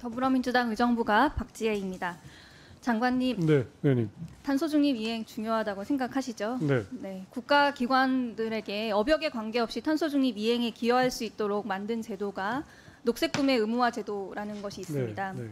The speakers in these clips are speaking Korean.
더불어민주당 의정부가 박지혜입니다. 장관님, 네, 의원님. 탄소 중립 이행 중요하다고 생각하시죠? 네. 네, 국가기관들에게 업역에 관계없이 탄소 중립 이행에 기여할 수 있도록 만든 제도가 녹색구매 의무화 제도라는 것이 있습니다. 네, 네.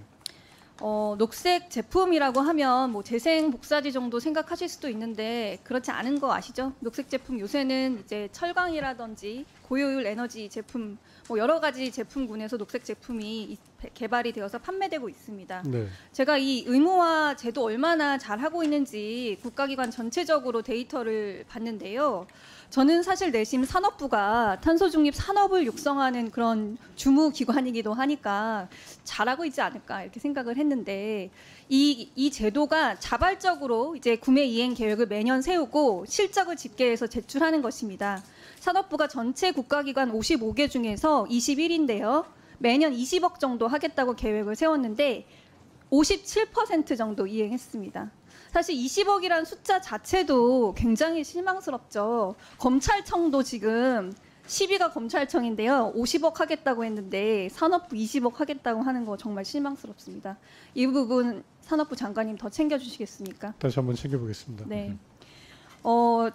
녹색 제품이라고 하면 뭐 재생 복사지 정도 생각하실 수도 있는데 그렇지 않은 거 아시죠? 녹색 제품 요새는 이제 철강이라든지 고효율 에너지 제품 뭐 여러 가지 제품군에서 녹색 제품이 개발이 되어서 판매되고 있습니다. 네. 제가 이 의무화 제도 얼마나 잘하고 있는지 국가기관 전체적으로 데이터를 봤는데요. 저는 사실 내심 산업부가 탄소중립 산업을 육성하는 그런 주무기관이기도 하니까 잘하고 있지 않을까 이렇게 생각을 했는데 이 제도가 자발적으로 이제 구매 이행 계획을 매년 세우고 실적을 집계해서 제출하는 것입니다. 산업부가 전체 국가기관 55개 중에서 21인데요. 매년 20억 정도 하겠다고 계획을 세웠는데 57% 정도 이행했습니다. 사실 20억이라는 숫자 자체도 굉장히 실망스럽죠. 검찰청도 지금 10위가 검찰청인데요. 50억 하겠다고 했는데 산업부 20억 하겠다고 하는 거 정말 실망스럽습니다. 이 부분 산업부 장관님 더 챙겨주시겠습니까? 다시 한번 챙겨보겠습니다. 네.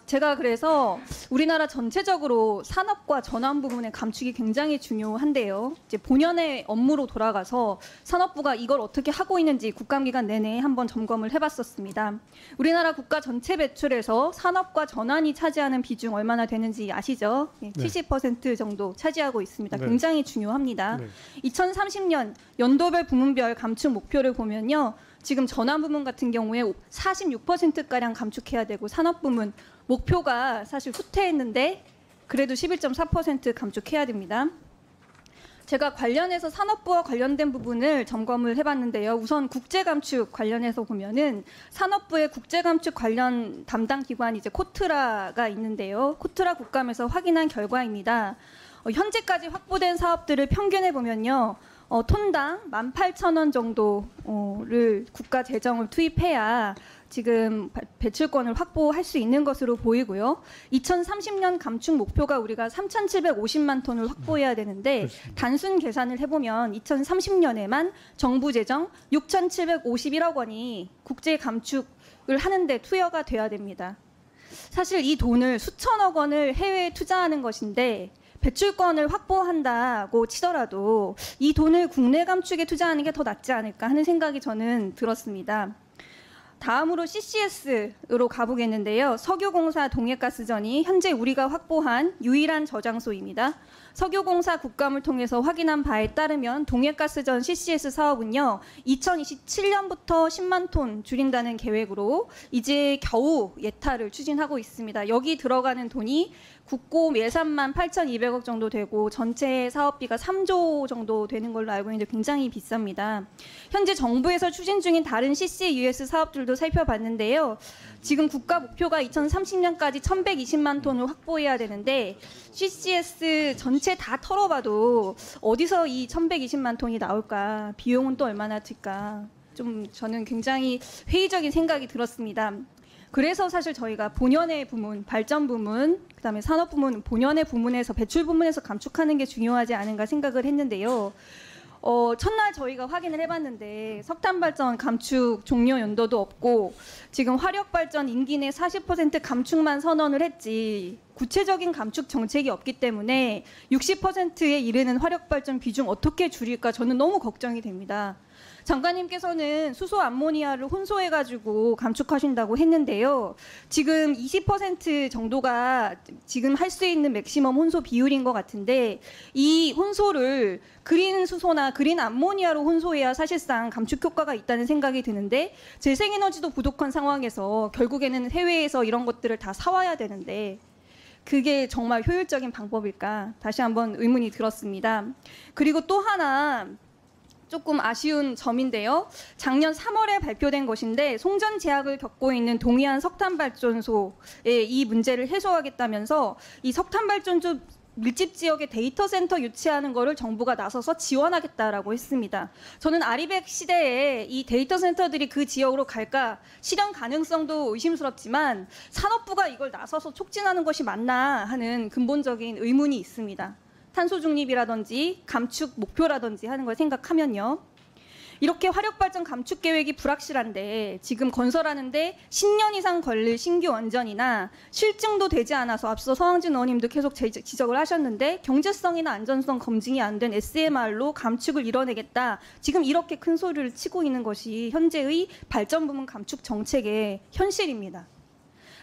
제가 그래서 우리나라 전체적으로 산업과 전환 부분의 감축이 굉장히 중요한데요. 이제 본연의 업무로 돌아가서 산업부가 이걸 어떻게 하고 있는지 국감기간 내내 한번 점검을 해봤었습니다. 우리나라 국가 전체 배출에서 산업과 전환이 차지하는 비중 얼마나 되는지 아시죠? 70% 정도 차지하고 있습니다. 네. 굉장히 중요합니다. 네. 2030년 연도별 부문별 감축 목표를 보면요. 지금 전환 부문 같은 경우에 46%가량 감축해야 되고 산업 부문 목표가 사실 후퇴했는데 그래도 11.4% 감축해야 됩니다. 제가 관련해서 산업부와 관련된 부분을 점검을 해봤는데요. 우선 국제감축 관련해서 보면은 산업부의 국제감축 관련 담당 기관이 이제 코트라가 있는데요. 코트라 국감에서 확인한 결과입니다. 현재까지 확보된 사업들을 평균해 보면요. 톤당 18,000원 정도를 국가 재정을 투입해야 지금 배출권을 확보할 수 있는 것으로 보이고요. 2030년 감축 목표가 우리가 3,750만 톤을 확보해야 되는데 그렇습니다. 단순 계산을 해보면 2030년에만 정부 재정 6,751억 원이 국제 감축을 하는데 투여가 돼야 됩니다. 사실 이 돈을 수천억 원을 해외에 투자하는 것인데 배출권을 확보한다고 치더라도 이 돈을 국내 감축에 투자하는 게 더 낫지 않을까 하는 생각이 저는 들었습니다. 다음으로 CCS로 가보겠는데요. 석유공사 동해가스전이 현재 우리가 확보한 유일한 저장소입니다. 석유공사 국감을 통해서 확인한 바에 따르면 동해가스전 CCS 사업은요. 2027년부터 10만 톤 줄인다는 계획으로 이제 겨우 예타를 추진하고 있습니다. 여기 들어가는 돈이 국고 예산만 8,200억 정도 되고 전체 사업비가 3조 정도 되는 걸로 알고 있는데 굉장히 비쌉니다. 현재 정부에서 추진 중인 다른 CCUS 사업들도 살펴봤는데요. 지금 국가 목표가 2030년까지 1,120만 톤을 확보해야 되는데 CCS 전체 다 털어봐도 어디서 이 1,120만 톤이 나올까? 비용은 또 얼마나 들까? 좀 저는 굉장히 회의적인 생각이 들었습니다. 그래서 사실 저희가 본연의 부문, 발전 부문, 그다음에 산업 부문, 본연의 부문에서 배출 부문에서 감축하는 게 중요하지 않은가 생각을 했는데요. 첫날 저희가 확인을 해봤는데 석탄 발전 감축 종료 연도도 없고 지금 화력 발전 임기 내 40% 감축만 선언을 했지 구체적인 감축 정책이 없기 때문에 60%에 이르는 화력 발전 비중 어떻게 줄일까 저는 너무 걱정이 됩니다. 장관님께서는 수소 암모니아를 혼소해가지고 감축하신다고 했는데요. 지금 20% 정도가 지금 할 수 있는 맥시멈 혼소 비율인 것 같은데 이 혼소를 그린 수소나 그린 암모니아로 혼소해야 사실상 감축 효과가 있다는 생각이 드는데 재생에너지도 부족한 상황에서 결국에는 해외에서 이런 것들을 다 사와야 되는데 그게 정말 효율적인 방법일까 다시 한번 의문이 들었습니다. 그리고 또 하나 조금 아쉬운 점인데요. 작년 3월에 발표된 것인데 송전 제약을 겪고 있는 동해안 석탄발전소의 이 문제를 해소하겠다면서 이 석탄발전소 밀집 지역에 데이터 센터 유치하는 거를 정부가 나서서 지원하겠다라고 했습니다. 저는 아리백 시대에 이 데이터 센터들이 그 지역으로 갈까 실현 가능성도 의심스럽지만 산업부가 이걸 나서서 촉진하는 것이 맞나 하는 근본적인 의문이 있습니다. 탄소 중립이라든지 감축 목표라든지 하는 걸 생각하면요. 이렇게 화력발전 감축 계획이 불확실한데 지금 건설하는데 10년 이상 걸릴 신규 원전이나 실증도 되지 않아서 앞서 서항진 의원님도 계속 지적을 하셨는데 경제성이나 안전성 검증이 안 된 SMR로 감축을 이뤄내겠다. 지금 이렇게 큰 소리를 치고 있는 것이 현재의 발전 부문 감축 정책의 현실입니다.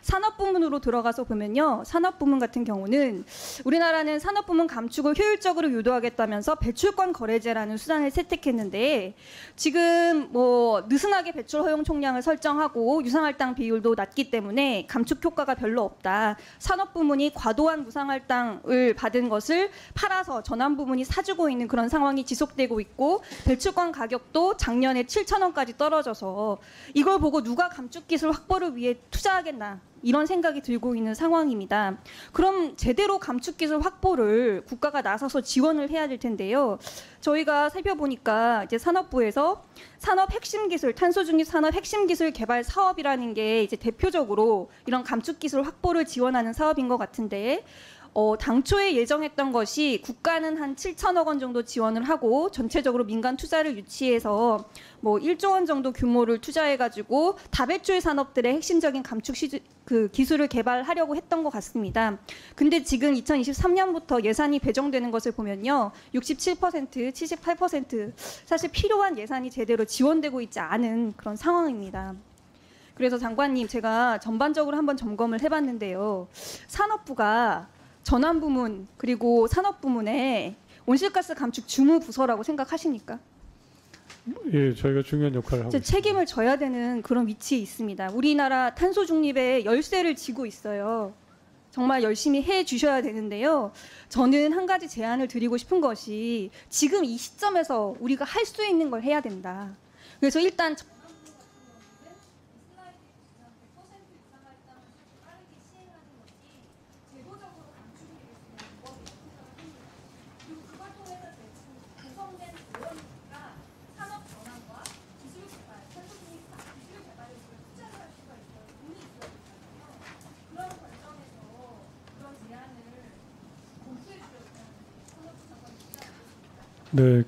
산업 부문으로 들어가서 보면요. 산업 부문 같은 경우는 우리나라는 산업 부문 감축을 효율적으로 유도하겠다면서 배출권 거래제라는 수단을 채택했는데 지금 뭐 느슨하게 배출 허용 총량을 설정하고 유상할당 비율도 낮기 때문에 감축 효과가 별로 없다. 산업 부문이 과도한 무상할당을 받은 것을 팔아서 전환 부문이 사주고 있는 그런 상황이 지속되고 있고 배출권 가격도 작년에 7,000원까지 떨어져서 이걸 보고 누가 감축 기술 확보를 위해 투자하겠나. 이런 생각이 들고 있는 상황입니다. 그럼 제대로 감축기술 확보를 국가가 나서서 지원을 해야 될 텐데요. 저희가 살펴보니까 이제 산업부에서 산업 핵심 기술, 탄소 중립 산업 핵심 기술 개발 사업이라는 게 이제 대표적으로 이런 감축기술 확보를 지원하는 사업인 것 같은데 당초에 예정했던 것이 국가는 한 7천억 원 정도 지원을 하고 전체적으로 민간 투자를 유치해서 뭐 1조 원 정도 규모를 투자해가지고 다배출 산업들의 핵심적인 감축 기술을 개발하려고 했던 것 같습니다. 근데 지금 2023년부터 예산이 배정되는 것을 보면요. 67%, 78% 사실 필요한 예산이 제대로 지원되고 있지 않은 그런 상황입니다. 그래서 장관님 제가 전반적으로 한번 점검을 해봤는데요. 산업부가 전환 부문 그리고 산업 부문에 온실가스 감축 주무 부서라고 생각하십니까? 예, 저희가 중요한 역할을 하고 책임을 져야 되는 그런 위치에 있습니다. 우리나라 탄소 중립의 열쇠를 쥐고 있어요. 정말 열심히 해 주셔야 되는데요. 저는 한 가지 제안을 드리고 싶은 것이 지금 이 시점에서 우리가 할 수 있는 걸 해야 된다. 그래서 일단 네,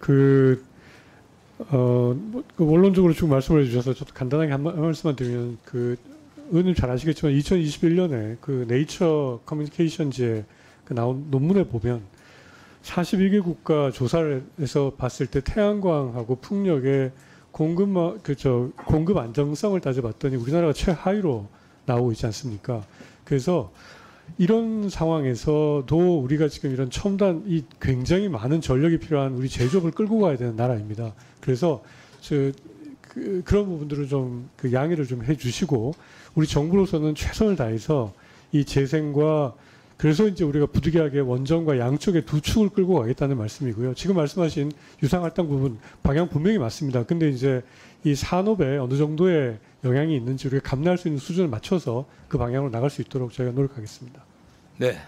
원론적으로 쭉 말씀을 해주셔서 저도 간단하게 한 말씀만 드리면 의원님 잘 아시겠지만 2021년에 네이처 커뮤니케이션지에 나온 논문에 보면 41개 국가 조사를 해서 봤을 때 태양광하고 풍력의 공급 안정성을 따져봤더니 우리나라가 최하위로 나오고 있지 않습니까? 그래서 이런 상황에서도 우리가 지금 이런 첨단, 이 굉장히 많은 전력이 필요한 우리 제조업을 끌고 가야 되는 나라입니다. 그래서 그런 부분들을 좀 양해를 좀 해주시고 우리 정부로서는 최선을 다해서 이 재생과 그래서 이제 우리가 부득이하게 원전과 양쪽의 두 축을 끌고 가겠다는 말씀이고요. 지금 말씀하신 유상할당 부분 방향 분명히 맞습니다. 근데 이제 이 산업에 어느 정도의 영향이 있는지 우리가 감내할 수 있는 수준을 맞춰서 그 방향으로 나갈 수 있도록 저희가 노력하겠습니다. 네.